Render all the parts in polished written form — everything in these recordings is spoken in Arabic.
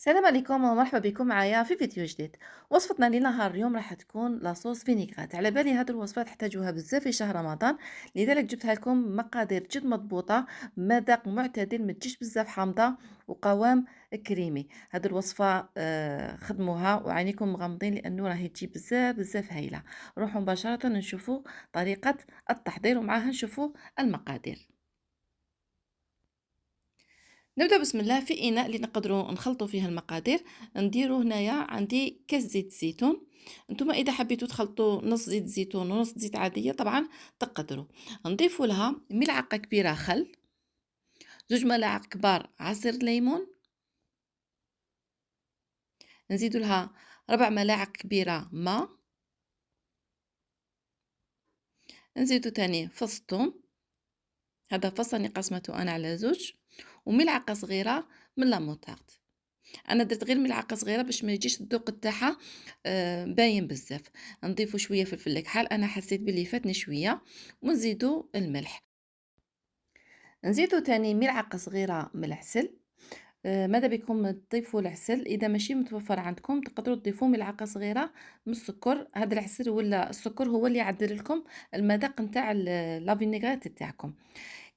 السلام عليكم ومرحبا بكم معايا في فيديو جديد. وصفتنا لنهار اليوم راح تكون لاصوص فينيغرات. على بالي هاد الوصفه تحتاجوها بزاف في شهر رمضان، لذلك جبتها لكم مقادير جد مضبوطه، مذاق معتدل، ما تجيش بزاف حامضه وقوام كريمي. هاد الوصفه خدموها وعينيكم مغمضين لانه راهي تجي بزاف بزاف هايله. نروحوا مباشره نشوفوا طريقه التحضير ومعاها نشوفوا المقادير. نبدأ بسم الله في إناء اللي نقدروا نخلطوا فيه المقادير. نديروا هنايا عندي كاس زيت زيتون. نتوما إذا حبيتوا تخلطوا نص زيت زيتون ونص زيت عادية طبعا تقدروا. نضيفوا لها ملعقة كبيرة خل، 2 ملاعق كبار عصير ليمون، نزيدوا لها 4 ملاعق كبيرة ماء، نزيدوا تاني فص ثوم، هذا فص راني قسمته أنا على 2، وملعقة صغيرة من لاموطارد. أنا درت غير ملعقة صغيرة باش ما يجيش الذوق تاعها باين بزاف. نضيفوا شوية فلفل الكحل، أنا حسيت بلي فاتني شوية، ونزيدوا الملح. نزيدوا تاني ملعقة صغيرة من العسل. ماذا بكم تضيفوا العسل، إذا ماشي متوفر عندكم تقدروا تضيفوا ملعقة صغيرة من السكر. هذا العسل ولا السكر هو اللي يعدل لكم المذاق نتاع لا فينيغريت تاعكم.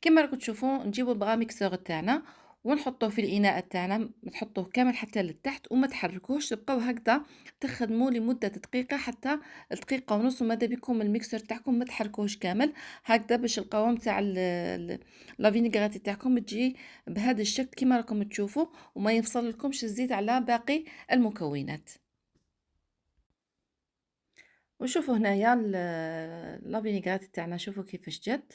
كما راكم تشوفوا نجيبوا البغا ميكسور تاعنا ونحطوه في الاناء تاعنا، تحطوه كامل حتى للتحت وما تحركوش، تبقاو هكذا تخدموا لمده دقيقه حتى دقيقه ونص، وماذا بكم الميكسور تاعكم ما تحركوش كامل هكذا باش القوام تاع لا فينيغريت تاعكم تجي بهذا الشكل كما راكم تشوفوا، وما يفصل لكمش الزيت على باقي المكونات. وشوفوا هنايا لا فينيغريت تاعنا، شوفوا كيفاش جات،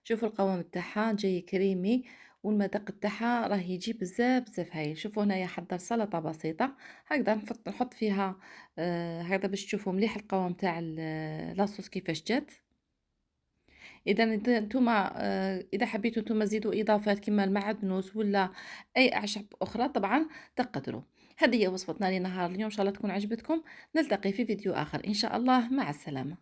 شوفوا القوام تاعها جاي كريمي، والمذاق تاعها راه يجي بزاف بزاف هايل. شوفوا هنايا حضر سلطه بسيطه هكذا نحط فيها هكذا باش تشوفوا مليح القوام تاع لاصوص كيفاش جات. اذا نتوما اذا حبيتوا نتوما زيدوا اضافات كما المعدنوس ولا اي اعشاب اخرى طبعا تقدروا. هذه هي وصفتنا لنهار اليوم، ان شاء الله تكون عجبتكم. نلتقي في فيديو اخر ان شاء الله، مع السلامه.